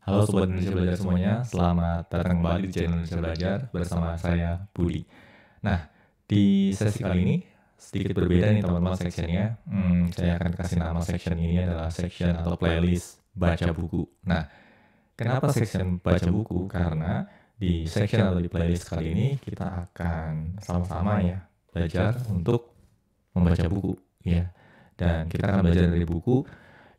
Halo Sobat Indonesia Belajar semuanya, selamat datang kembali di channel Indonesia Belajar bersama saya Budi. Nah, di sesi kali ini sedikit berbeda nih teman-teman sectionnya. Saya akan kasih nama section ini adalah section atau playlist baca buku. Nah, kenapa section baca buku? Karena di section atau di playlist kali ini kita akan sama-sama ya belajar untuk membaca buku ya. Dan kita akan belajar dari buku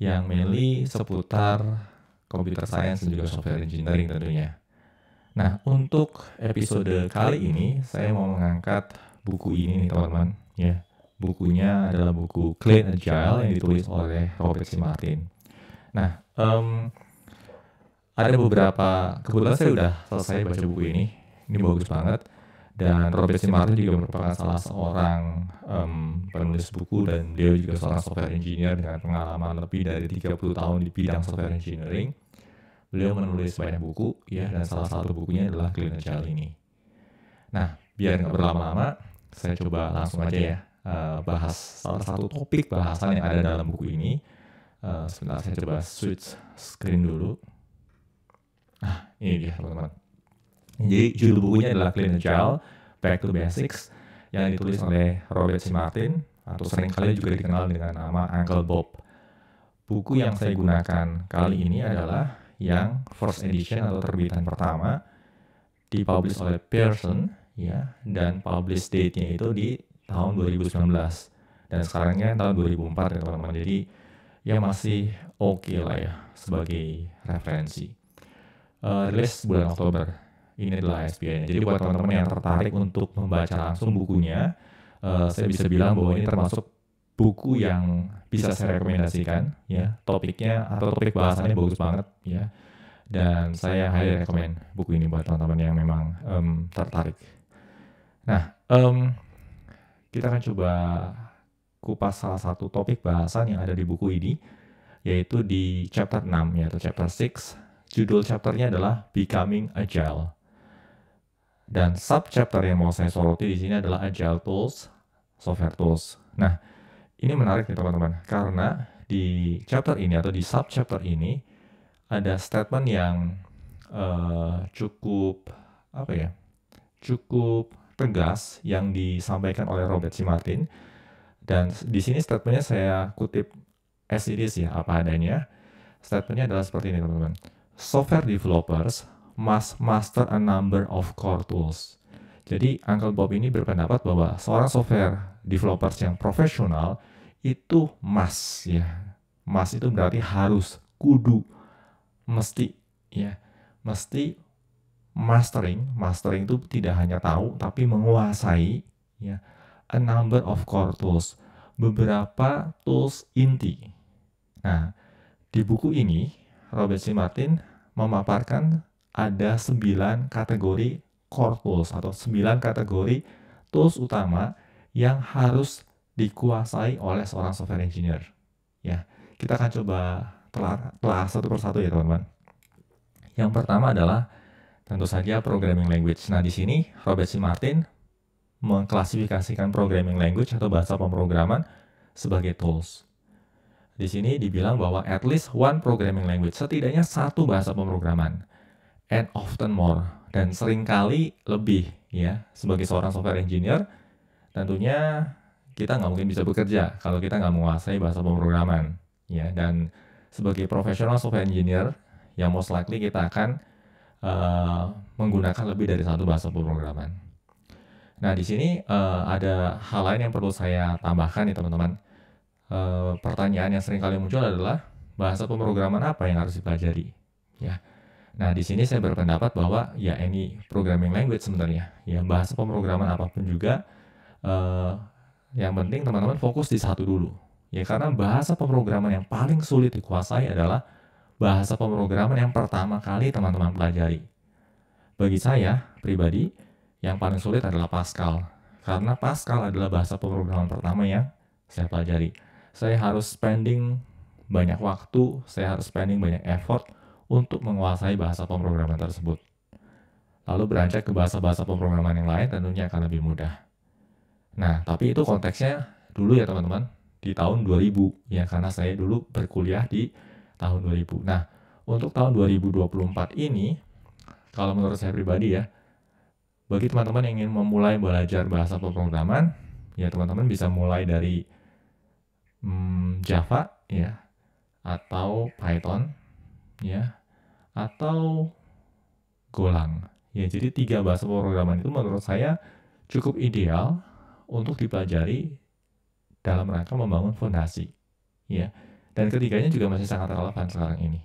yang mainly seputar computer science dan juga software engineering tentunya. Nah, untuk episode kali ini saya mau mengangkat buku ini nih teman-teman ya. Bukunya adalah buku Clean Agile yang ditulis oleh Robert C. Martin. Nah, ada beberapa, kebetulan saya udah selesai baca buku ini. Ini bagus banget. Dan Robert C. Martin juga merupakan salah seorang penulis buku dan dia juga seorang software engineer dengan pengalaman lebih dari 30 tahun di bidang software engineering. Beliau menulis banyak buku ya, dan salah satu bukunya adalah Clean Agile ini. Nah, biar nggak berlama-lama, saya coba langsung aja ya bahas salah satu topik bahasan yang ada dalam buku ini. Sebentar, saya coba switch screen dulu. Nah, ini dia teman-teman. Jadi judul bukunya adalah Clean Agile, Back to Basics, yang ditulis oleh Robert C. Martin, atau seringkali juga dikenal dengan nama Uncle Bob. Buku yang saya gunakan kali ini adalah yang first edition atau terbitan pertama, dipublish oleh Pearson ya, dan publish date-nya itu di tahun 2019 dan sekarangnya tahun 2004 ya teman-teman. Jadi ya masih oke lah ya sebagai referensi. Rilis bulan Oktober. Ini adalah ISBN-nya. Jadi buat teman-teman yang tertarik untuk membaca langsung bukunya, saya bisa bilang bahwa ini termasuk buku yang bisa saya rekomendasikan ya. Topiknya atau topik bahasannya bagus banget ya. Dan saya highly recommend buku ini buat teman-teman yang memang tertarik. Nah, kita akan coba kupas salah satu topik bahasan yang ada di buku ini, yaitu di chapter 6 ya, atau chapter 6. Judul chapternya adalah Becoming Agile. Dan sub-chapter yang mau saya soroti di sini adalah Agile Tools, Software Tools. Nah, ini menarik nih teman-teman, karena di chapter ini atau di sub-chapter ini ada statement yang cukup tegas yang disampaikan oleh Robert C. Martin. Dan di sini statementnya saya kutip as it is ya, apa adanya. Statementnya adalah seperti ini teman-teman. Software developers must master a number of core tools. Jadi Uncle Bob ini berpendapat bahwa seorang software developers yang profesional itu must ya. Must itu berarti harus, kudu, mesti ya. Mesti mastering itu tidak hanya tahu tapi menguasai ya, a number of core tools, beberapa tools inti. Nah, di buku ini Robert C. Martin memaparkan ada 9 kategori core tools atau 9 kategori tools utama yang harus dikuasai oleh seorang software engineer. Ya, kita akan coba telah satu persatu ya teman-teman. Yang pertama adalah tentu saja programming language. Nah, di sini Robert C. Martin mengklasifikasikan programming language atau bahasa pemrograman sebagai tools. Di sini dibilang bahwa at least one programming language, setidaknya satu bahasa pemrograman, and often more, dan seringkali lebih ya. Sebagai seorang software engineer, tentunya kita nggak mungkin bisa bekerja kalau kita nggak menguasai bahasa pemrograman ya. Dan sebagai profesional software engineer, yang most likely kita akan menggunakan lebih dari satu bahasa pemrograman. Nah, di sini ada hal lain yang perlu saya tambahkan nih teman-teman. Pertanyaan yang sering kali muncul adalah bahasa pemrograman apa yang harus dipelajari ya. Nah, di sini saya berpendapat bahwa ya any programming language sebenarnya ya, bahasa pemrograman apapun juga, yang penting teman-teman fokus di satu dulu ya, karena bahasa pemrograman yang paling sulit dikuasai adalah bahasa pemrograman yang pertama kali teman-teman pelajari. Bagi saya pribadi, yang paling sulit adalah Pascal, karena Pascal adalah bahasa pemrograman pertama yang saya pelajari. Saya harus spending banyak waktu, saya harus spending banyak effort untuk menguasai bahasa pemrograman tersebut. Lalu beranjak ke bahasa-bahasa pemrograman yang lain tentunya akan lebih mudah. Nah, tapi itu konteksnya dulu ya teman-teman, di tahun 2000 ya, karena saya dulu berkuliah di tahun 2000. Nah, untuk tahun 2024 ini, kalau menurut saya pribadi ya, bagi teman-teman yang ingin memulai belajar bahasa pemrograman, ya teman-teman bisa mulai dari Java ya, atau Python ya, atau Golang. Ya, jadi 3 bahasa pemrograman itu menurut saya cukup ideal untuk dipelajari dalam rangka membangun fondasi. Ya. Dan ketiganya juga masih sangat relevan sekarang ini.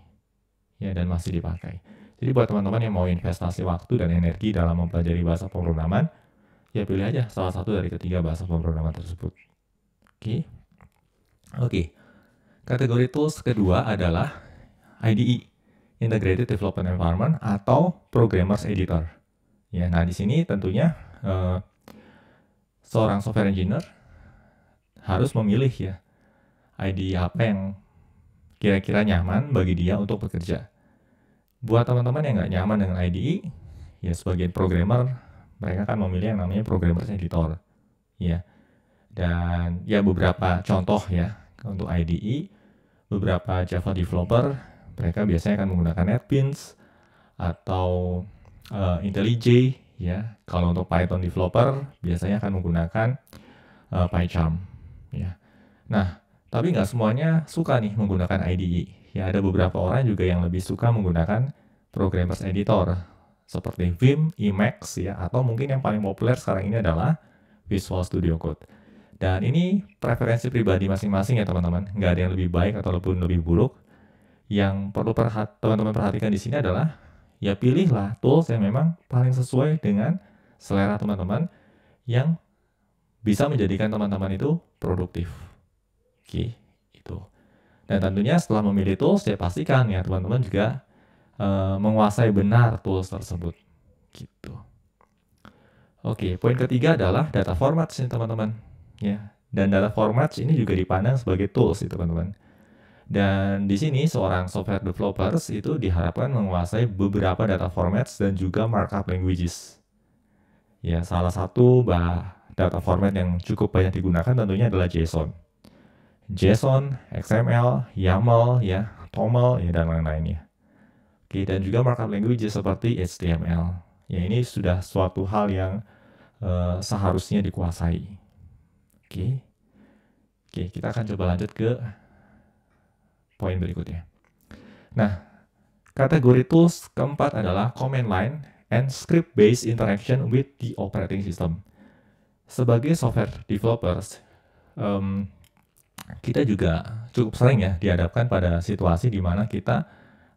Ya, dan masih dipakai. Jadi buat teman-teman yang mau investasi waktu dan energi dalam mempelajari bahasa pemrograman, ya pilih aja salah satu dari ketiga bahasa pemrograman tersebut. Oke. Kategori tools kedua adalah IDE, Integrated Development Environment, atau Programmer's Editor. Ya, nah di sini tentunya seorang software engineer harus memilih ya IDE apa yang kira-kira nyaman bagi dia untuk bekerja. Buat teman-teman yang nggak nyaman dengan IDE, ya sebagai programmer, mereka akan memilih yang namanya Programmer's Editor. Ya. Dan ya beberapa contoh ya untuk IDE, beberapa Java developer, mereka biasanya akan menggunakan NetBeans atau IntelliJ ya. Kalau untuk Python developer, biasanya akan menggunakan PyCharm ya. Nah, tapi nggak semuanya suka nih menggunakan IDE. Ya, ada beberapa orang juga yang lebih suka menggunakan Programmer's Editor seperti Vim, Emacs ya, atau mungkin yang paling populer sekarang ini adalah Visual Studio Code. Dan ini preferensi pribadi masing-masing ya teman-teman. Nggak ada yang lebih baik ataupun lebih buruk. Yang perlu teman-teman perhatikan di sini adalah ya pilihlah tools yang memang paling sesuai dengan selera teman-teman yang bisa menjadikan teman-teman itu produktif. Oke, itu. Dan tentunya setelah memilih tools, ya pastikan ya teman-teman juga menguasai benar tools tersebut. Gitu. Oke, poin ketiga adalah data formats nih teman-teman. Ya, dan data formats ini juga dipandang sebagai tools sih teman-teman. Dan di sini seorang software developers itu diharapkan menguasai beberapa data formats dan juga markup languages. Ya, salah satu data format yang cukup banyak digunakan tentunya adalah JSON. JSON, XML, YAML, ya, TOML, ya, dan lain-lainnya. Oke, dan juga markup languages seperti HTML. Ya, ini sudah suatu hal yang seharusnya dikuasai. Oke, kita akan coba lanjut ke poin berikutnya. Nah, kategori tools keempat adalah command line and script-based interaction with the operating system. Sebagai software developers, kita juga cukup sering ya dihadapkan pada situasi di mana kita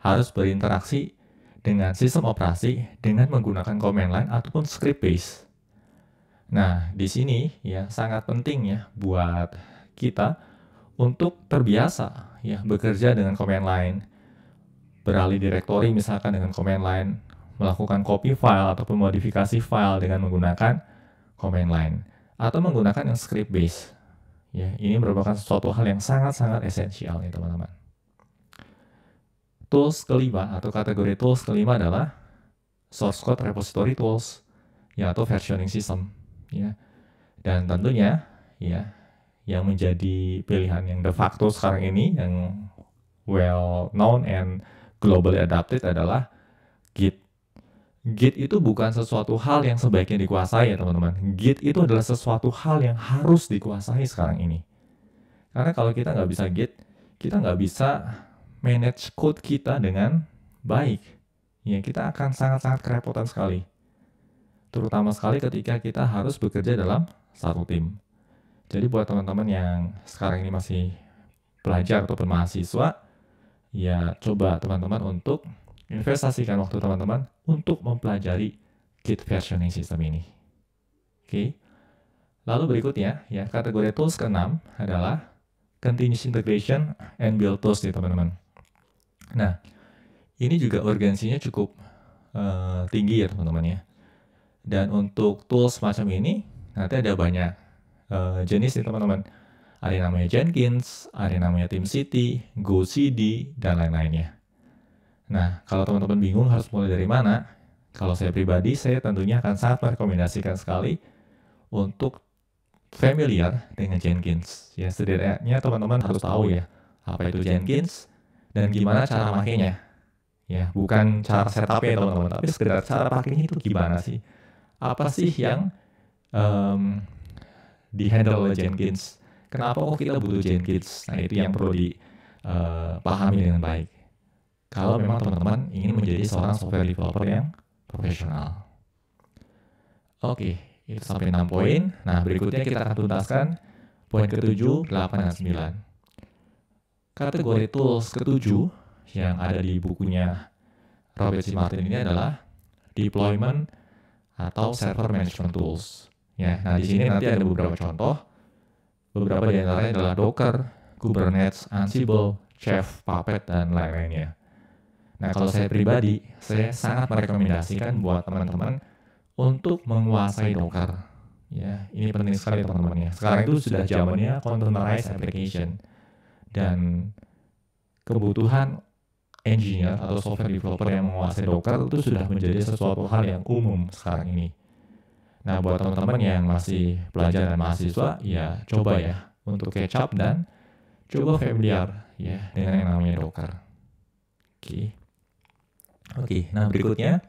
harus berinteraksi dengan sistem operasi dengan menggunakan command line ataupun script base. Nah, di sini ya sangat penting ya buat kita untuk terbiasa ya bekerja dengan command line, beralih direktori misalkan dengan command line, melakukan copy file ataupun modifikasi file dengan menggunakan command line, atau menggunakan yang script base. Ya, ini merupakan suatu hal yang sangat-sangat esensial nih teman-teman. Tools kelima atau kategori tools kelima adalah source code repository tools ya atau versioning system ya. Dan tentunya ya yang menjadi pilihan yang de facto sekarang ini yang well known and globally adopted adalah Git. Git itu bukan sesuatu hal yang sebaiknya dikuasai ya teman-teman. Git itu adalah sesuatu hal yang harus dikuasai sekarang ini. Karena kalau kita nggak bisa Git, kita nggak bisa manage code kita dengan baik. Ya, kita akan sangat-sangat kerepotan sekali. Terutama sekali ketika kita harus bekerja dalam satu tim. Jadi buat teman-teman yang sekarang ini masih pelajar ataupun mahasiswa, ya coba teman-teman untuk investasikan waktu teman-teman untuk mempelajari Git versioning system ini. Oke. Lalu berikutnya, ya kategori tools ke-6 adalah continuous integration and build tools nih teman-teman. Nah, ini juga urgensinya cukup tinggi ya teman-teman ya. Dan untuk tools semacam ini, nanti ada banyak jenis nih teman-teman. Ada yang namanya Jenkins, ada yang namanya TeamCity, GoCD, dan lain-lainnya. Nah, kalau teman-teman bingung harus mulai dari mana, kalau saya pribadi, saya tentunya akan sangat merekomendasikan sekali untuk familiar dengan Jenkins. Ya, setidaknya teman-teman harus tahu ya, apa itu Jenkins, dan gimana cara makainya. Ya, bukan cara setupnya teman-teman, tapi sekedar cara pakainya itu gimana sih? Apa sih yang di-handle oleh Jenkins? Kenapa kok kita butuh Jenkins? Nah, itu yang perlu dipahami dengan baik. Kalau memang teman-teman ingin menjadi seorang software developer yang profesional. Oke, itu sampai 6 poin. Nah, berikutnya kita akan tuntaskan poin ke-7, 8, dan 9. Kategori tools ke-7 yang ada di bukunya Robert C. Martin ini adalah deployment atau server management tools. Ya, nah di sini nanti ada beberapa contoh. Beberapa di antaranya adalah Docker, Kubernetes, Ansible, Chef, Puppet, dan lain-lainnya. Nah, kalau saya pribadi, saya sangat merekomendasikan buat teman-teman untuk menguasai Docker. Ya, ini penting sekali teman-teman ya. Sekarang itu sudah zamannya containerized application, dan kebutuhan engineer atau software developer yang menguasai Docker itu sudah menjadi sesuatu hal yang umum sekarang ini. Nah, buat teman-teman yang masih belajar dan mahasiswa, ya coba ya untuk catch up dan coba familiar ya dengan yang namanya Docker. Oke. Nah, berikutnya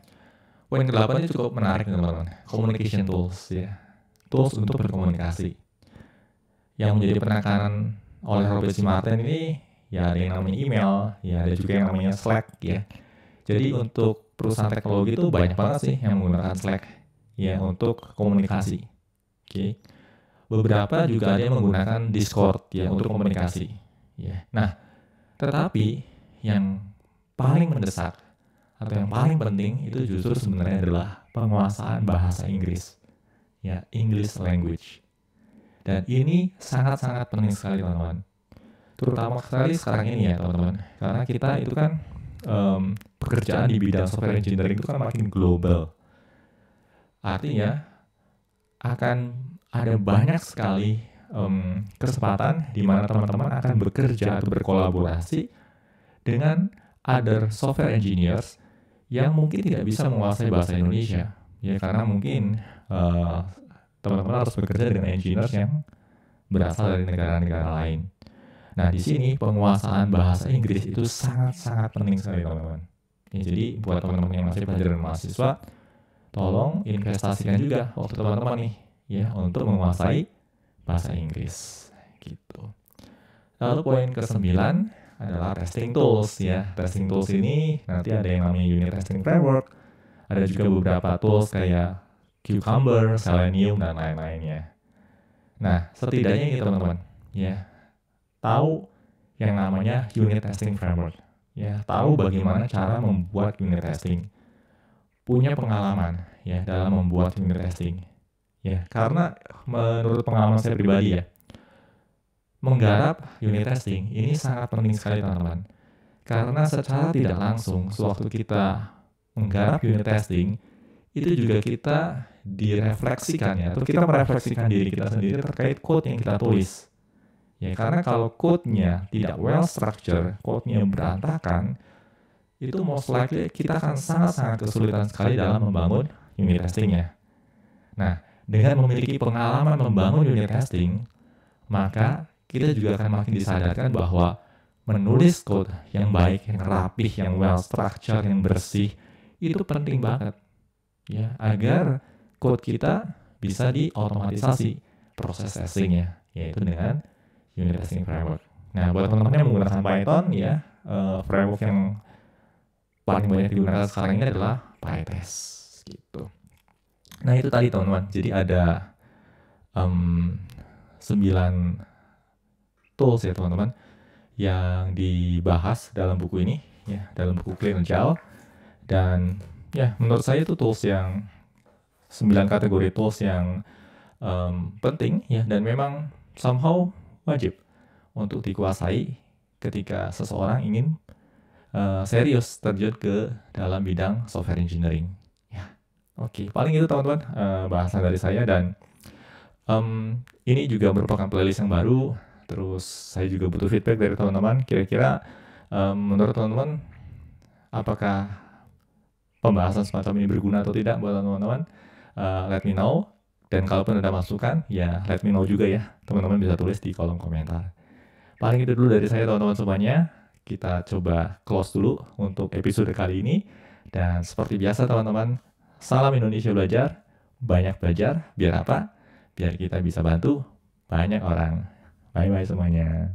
poin ke-8 ini cukup menarik teman-teman. Communication tools ya. Tools untuk berkomunikasi. Yang menjadi penekanan oleh Robert C. Martin ini ya ada yang namanya email, ya ada juga yang namanya Slack ya. Jadi untuk perusahaan teknologi itu banyak banget sih yang menggunakan Slack ya untuk komunikasi. Oke. Beberapa juga ada yang menggunakan Discord ya untuk komunikasi. Ya. Nah, tetapi yang paling mendesak atau yang paling penting itu justru sebenarnya adalah penguasaan bahasa Inggris. Ya, English language. Dan ini sangat-sangat penting sekali teman-teman. Terutama sekali sekarang ini ya teman-teman. Karena kita itu kan pekerjaan di bidang software engineering itu kan makin global. Artinya akan ada banyak sekali kesempatan di mana teman-teman akan bekerja atau berkolaborasi dengan other software engineers yang mungkin tidak bisa menguasai bahasa Indonesia. Ya karena mungkin teman-teman harus bekerja dengan engineers yang berasal dari negara-negara lain. Nah, di sini penguasaan bahasa Inggris itu sangat-sangat penting sekali teman-teman. Ya, jadi buat teman-teman yang masih pelajar dan mahasiswa, tolong investasikan juga waktu teman-teman nih ya untuk menguasai bahasa Inggris gitu. Lalu poin ke-9 adalah testing tools ya. Testing tools ini nanti ada yang namanya unit testing framework, ada juga beberapa tools kayak Cucumber, Selenium, dan lain-lainnya. Nah, setidaknya ini teman-teman ya, tahu yang namanya unit testing framework ya, tahu bagaimana cara membuat unit testing, punya pengalaman ya dalam membuat unit testing ya, karena menurut pengalaman saya pribadi ya, menggarap unit testing ini sangat penting sekali teman-teman, karena secara tidak langsung sewaktu kita menggarap unit testing itu juga kita direfleksikan ya, atau kita merefleksikan diri kita sendiri terkait code yang kita tulis. Ya, karena kalau code-nya tidak well structured, code-nya berantakan, itu most likely kita akan sangat-sangat kesulitan sekali dalam membangun unit testing-nya. Nah, dengan memiliki pengalaman membangun unit testing, maka kita juga akan makin disadarkan bahwa menulis code yang baik, yang rapih, yang well structured, yang bersih, itu penting banget. Ya, agar code kita bisa diotomatisasi proses testingnya, yaitu dengan unit testing framework. Nah, buat teman-teman yang menggunakan Python ya, framework yang paling banyak digunakan sekarang ini adalah PyTest gitu. Nah, itu tadi teman-teman. Jadi ada 9 tools ya teman-teman yang dibahas dalam buku ini ya, dalam buku Clean Agile. Dan ya, menurut saya itu tools yang 9 kategori tools yang penting ya, dan memang somehow wajib untuk dikuasai ketika seseorang ingin serius terjun ke dalam bidang software engineering. Ya, oke. Paling itu teman-teman bahasan dari saya, dan ini juga merupakan playlist yang baru. Terus saya juga butuh feedback dari teman-teman. Kira-kira menurut teman-teman apakah pembahasan semacam ini berguna atau tidak buat teman-teman? Let me know. Dan kalaupun ada masukan, ya let me know juga ya. Teman-teman bisa tulis di kolom komentar. Paling itu dulu dari saya teman-teman semuanya. kita coba close dulu untuk episode kali ini. Dan seperti biasa teman-teman, salam Indonesia belajar, banyak belajar, biar apa? Biar kita bisa bantu banyak orang. Bye-bye semuanya.